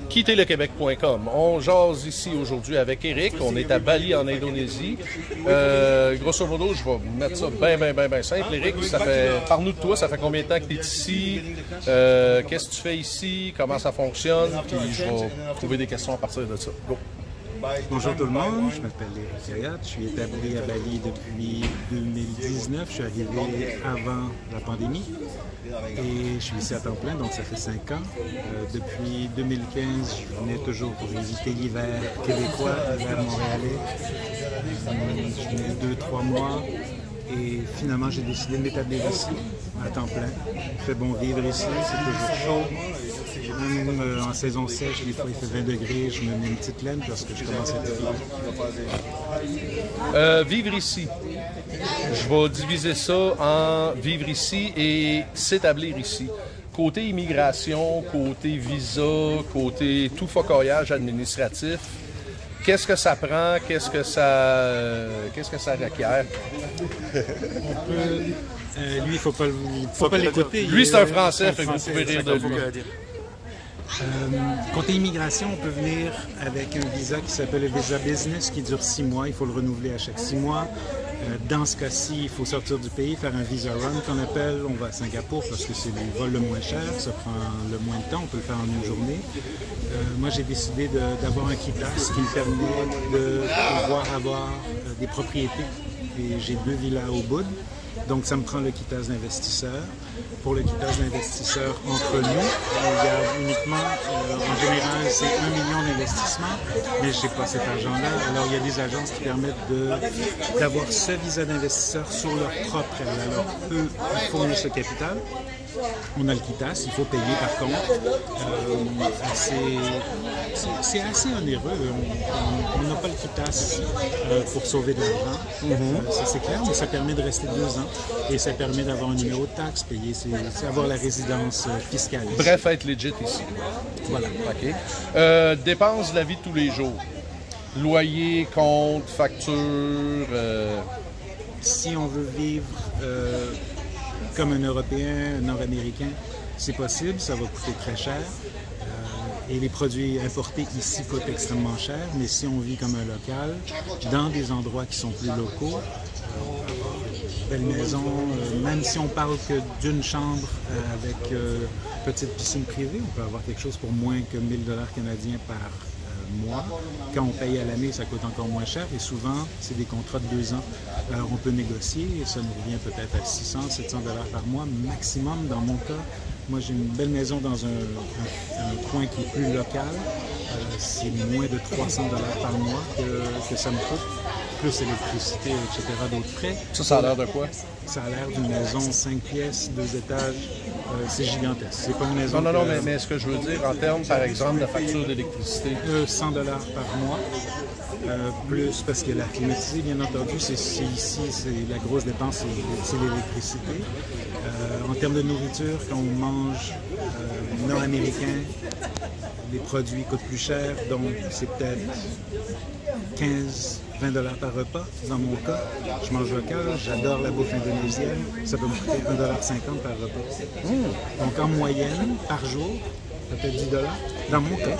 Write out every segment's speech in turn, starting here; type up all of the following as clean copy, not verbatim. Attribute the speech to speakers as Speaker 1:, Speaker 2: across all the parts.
Speaker 1: quittezlequebec.com. On jase ici aujourd'hui avec Éric. On est à Bali, en Indonésie. Grosso modo, je vais mettre ça bien simple. Éric, parle-nous de toi. Ça fait combien de temps que tu es ici? Qu'est-ce que tu fais ici? Comment ça fonctionne? Puis je vais trouver des questions à partir de ça. Go!
Speaker 2: Bonjour tout le monde, je m'appelle Éric Ayat, je suis établi à Bali depuis 2019, je suis arrivé avant la pandémie et je suis ici à temps plein, donc ça fait 5 ans. Depuis 2015, je venais toujours pour visiter l'hiver québécois, l'hiver montréalais. Je venais 2-3 mois et finalement j'ai décidé de m'établir ici à temps plein. Il fait bon vivre ici, c'est toujours chaud. Même en saison sèche, des fois il fait 20 degrés, je me mets une petite laine parce que je commence à être
Speaker 1: vivre ici. Je vais diviser ça en vivre ici et s'établir ici. Côté immigration, côté visa, côté tout focoyage administratif, qu'est-ce que ça prend? Qu'est-ce que ça requiert?
Speaker 2: Lui, il faut pas l'écouter.
Speaker 1: Lui, c'est un Français, fait que vous pouvez rire de lui.
Speaker 2: Côté immigration, on peut venir avec un visa qui s'appelle le visa business qui dure 6 mois. Il faut le renouveler à chaque 6 mois. Dans ce cas-ci, il faut sortir du pays, faire un visa run qu'on appelle. On va à Singapour parce que c'est le vol le moins cher. Ça prend le moins de temps. On peut le faire en une journée. Moi, j'ai décidé d'avoir un KITAS qui me permet de pouvoir avoir des propriétés. Et j'ai 2 villas au bout. Donc, ça me prend le KITAS d'investisseur. Pour le KITAS d'investisseur entre nous, on regarde uniquement, en général, c'est 1 million d'investissements, mais je n'ai pas cet argent-là. Alors, il y a des agences qui permettent d'avoir ce visa d'investisseur sur leur propre aile. Alors, eux, ils fournissent le capital. On a le KITAS, il faut payer par contre. C'est assez onéreux. On n'a pas le KITAS pour sauver de l'argent. Ça c'est clair, mais ça permet de rester 2 ans et ça permet d'avoir un numéro de taxe payé, c'est avoir la résidence fiscale.
Speaker 1: Bref, être legit ici.
Speaker 2: Voilà.
Speaker 1: OK. Dépenses de la vie de tous les jours. Loyer, compte, facture.
Speaker 2: Si on veut vivre comme un Européen, un Nord-Américain, c'est possible, ça va coûter très cher. Et les produits importés ici coûtent extrêmement cher, mais si on vit comme un local, dans des endroits qui sont plus locaux, belle maison, même si on parle que d'une chambre avec petite piscine privée, on peut avoir quelque chose pour moins que 1000 $ canadiens par mois. Quand on paye à l'année, ça coûte encore moins cher et souvent, c'est des contrats de 2 ans. Alors, on peut négocier et ça nous revient peut-être à 600, 700 $ par mois maximum. Dans mon cas, moi, j'ai une belle maison dans un coin qui est plus local. C'est moins de 300 $ par mois que ça me coûte, plus électricité, etc., d'autres frais.
Speaker 1: Ça a l'air de quoi?
Speaker 2: Ça a l'air d'une maison 5 pièces, 2 étages. C'est gigantesque. C'est pas une maison.
Speaker 1: Non, mais ce que je veux dire en termes, par exemple, de facture d'électricité.
Speaker 2: 100 $ par mois. Plus parce que la climatisée, bien entendu, c'est ici, la grosse dépense, c'est l'électricité. En termes de nourriture, quand on mange nord-américain, les produits coûtent plus cher, donc c'est peut-être 15-20 $ par repas. Dans mon cas, je mange local, j'adore la bouffe indonésienne, ça peut me coûter 1,50 $ par repas. Donc en moyenne, par jour, peut-être 10 $. Dans mon cas.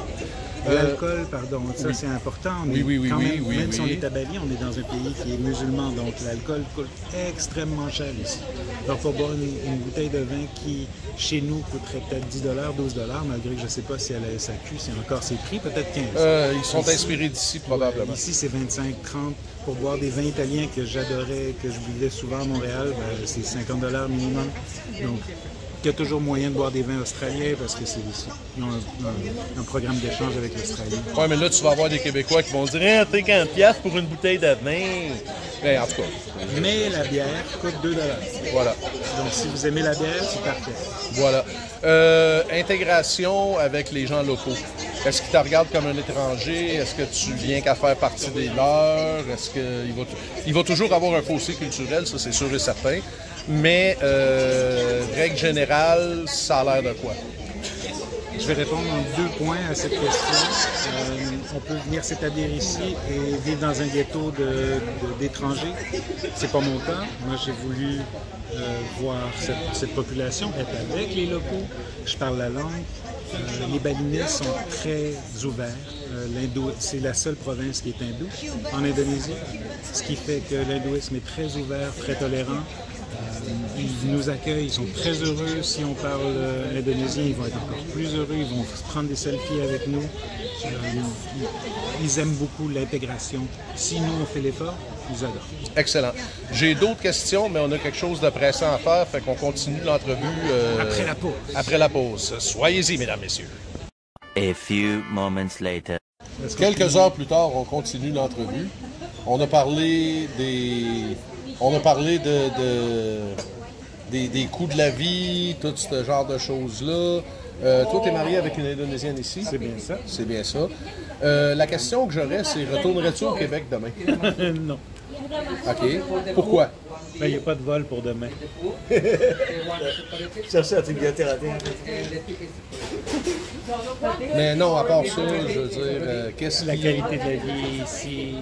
Speaker 2: L'alcool, pardon, ça c'est important. Même si on est à Bali, on est dans un pays qui est musulman, donc l'alcool coûte extrêmement cher ici. Donc pour boire une bouteille de vin qui, chez nous, coûterait peut-être 10 $, 12 $, malgré que je ne sais pas si à la SAQ, c'est encore ses prix, peut-être 15 $.
Speaker 1: Ils sont inspirés d'ici, probablement.
Speaker 2: Ici, c'est 25, 30. Pour boire des vins italiens que j'adorais, que je buvais souvent à Montréal, c'est 50 $ minimum. Donc, il y a toujours moyen de boire des vins australiens parce que c'est ici. Ils ont un programme d'échange avec l'Australie.
Speaker 1: Oui, mais là, tu vas avoir des Québécois qui vont se dire « 50 $ pour une bouteille de vin! » Mais en tout cas.
Speaker 2: Mais la bière coûte 2 $.
Speaker 1: Voilà.
Speaker 2: Donc, si vous aimez la bière, c'est parfait.
Speaker 1: Voilà. Intégration avec les gens locaux. Est-ce qu'ils te regardent comme un étranger? Est-ce que tu viens qu'à faire partie des leurs? Est-ce qu'il va toujours avoir un fossé culturel? Ça, c'est sûr et certain. Mais, règle générale, ça a l'air de quoi?
Speaker 2: Je vais répondre en 2 points à cette question. On peut venir s'établir ici et vivre dans un ghetto d'étrangers. C'est pas mon cas. Moi, j'ai voulu voir cette population, être avec les locaux. Je parle la langue. Les Balinais sont très ouverts. C'est la seule province qui est hindoue en Indonésie, ce qui fait que l'hindouisme est très ouvert, très tolérant. Ils nous accueillent, ils sont très heureux. Si on parle indonésien, ils vont être encore plus heureux, ils vont prendre des selfies avec nous. Ils aiment beaucoup l'intégration. Si nous, on fait l'effort, ils adorent.
Speaker 1: Excellent. J'ai d'autres questions, mais on a quelque chose de pressant à faire, fait qu'on continue l'entrevue
Speaker 2: après la pause.
Speaker 1: Après la pause. Soyez-y, mesdames, messieurs.
Speaker 3: A few moments later.
Speaker 1: Quelques heures plus tard, on continue l'entrevue. On a parlé des coûts de la vie, tout ce genre de choses-là. Toi, tu es marié avec une Indonésienne ici?
Speaker 2: C'est bien ça.
Speaker 1: C'est bien ça. La question que j'aurais, c'est retournerais-tu au Québec demain?
Speaker 2: Non.
Speaker 1: OK. Pourquoi?
Speaker 2: Il n'y a pas de vol pour demain.
Speaker 4: Chercher un truc bien terre à terre.
Speaker 1: Mais non, à part ça, je veux dire, qu'est-ce
Speaker 2: La qualité de la vie ici,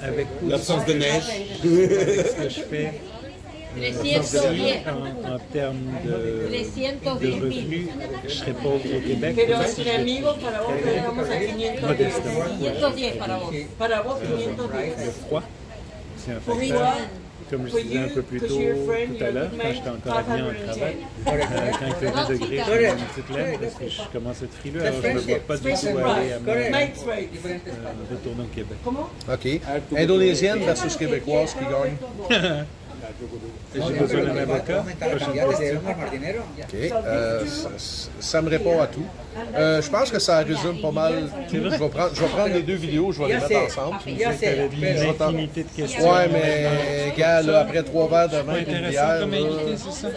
Speaker 2: avec
Speaker 4: l'absence de neige,
Speaker 2: avec ce que je fais, en termes de revenus, je serais pauvre au Québec. Si je modestement. Le froid, c'est un facteur. Comme je disais un peu plus tôt tout à l'heure, quand j'étais encore habillé en cravate, quand il fait 20 degrés, je mets une petite laine parce que je commence à être frileux, alors je ne me vois pas du tout aller à retourner au Québec.
Speaker 1: OK. Indonésienne versus québécoise qui gagne?
Speaker 2: J'ai besoin d'un avocat. Prochaine question.
Speaker 1: OK. Ça me répond à tout. Je pense que ça résume pas mal tout. Je vais prendre les 2 vidéos, je vais les mettre ensemble.
Speaker 2: Tu disais que tu avais une infinité de questions.
Speaker 1: Ouais, mais gars, là, après 3 verres de vin et une bière...
Speaker 2: comme invité, c'est ça?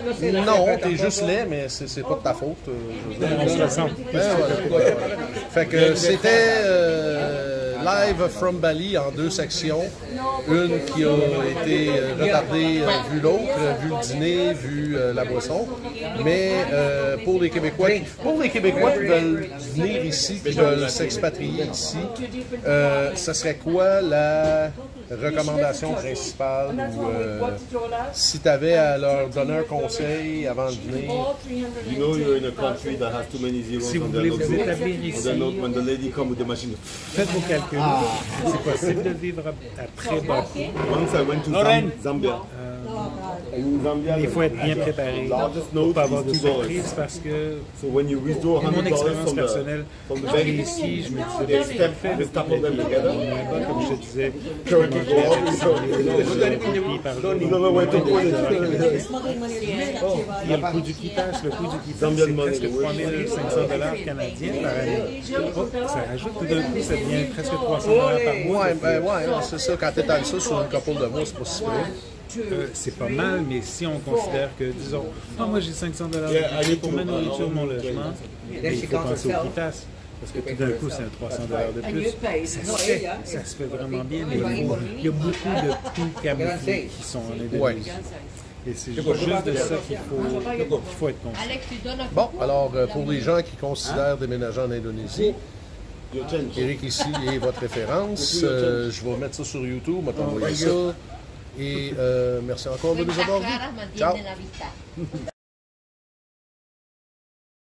Speaker 1: Non, t'es juste laid, mais c'est pas de ta faute.
Speaker 2: On se ressent.
Speaker 1: Fait que c'était live from Bali en 2 sections. Une qui a été retardée vu l'autre, vu le dîner, vu la boisson. Mais pour les Québécois qui veulent venir ici, qui veulent s'expatrier ici, ça serait quoi la recommandation principale ou si tu avais à leur donner un conseil avant de venir?
Speaker 4: You know you're in a country that has too many zeros.
Speaker 2: Si vous voulez vous établir ici,
Speaker 4: when the lady come with the machine.
Speaker 2: Faites vos calculs. C'est possible de vivre à très bas coût.
Speaker 4: Once I went to Zambia.
Speaker 2: Il faut être bien préparé pour ne pas avoir de surprise parce que mon expérience personnelle, j'arrive ici, je me disais parfait, le temps de là-bas, comme je te disais, je me mangeais avec il y a le coût du quittage. Le coût du quittage, c'est presque 3 500 $ canadiens par année. Ça rajoute tout d'un coup, ça devient presque 300 $ par mois.
Speaker 1: Ouais, c'est ça. Quand tu étales ça sur une couple de mois, c'est pas si près.
Speaker 2: C'est pas mal, mais si on considère que, disons, moi j'ai 500 $ de budget pour ma nourriture, mon logement, il faut penser au quittas. Parce que tout d'un coup, c'est un 300 $ de plus. Ça se fait vraiment bien, mais il y a beaucoup de coûts camouflés qui sont en Indonésie. Et c'est juste de ça qu'il faut être conscient.
Speaker 1: Bon, alors, pour les gens qui considèrent déménager en Indonésie, Éric ici est votre référence. Je vais mettre ça sur YouTube, je vais t'envoyer ça. Et merci encore de nous avoir vus. Ciao!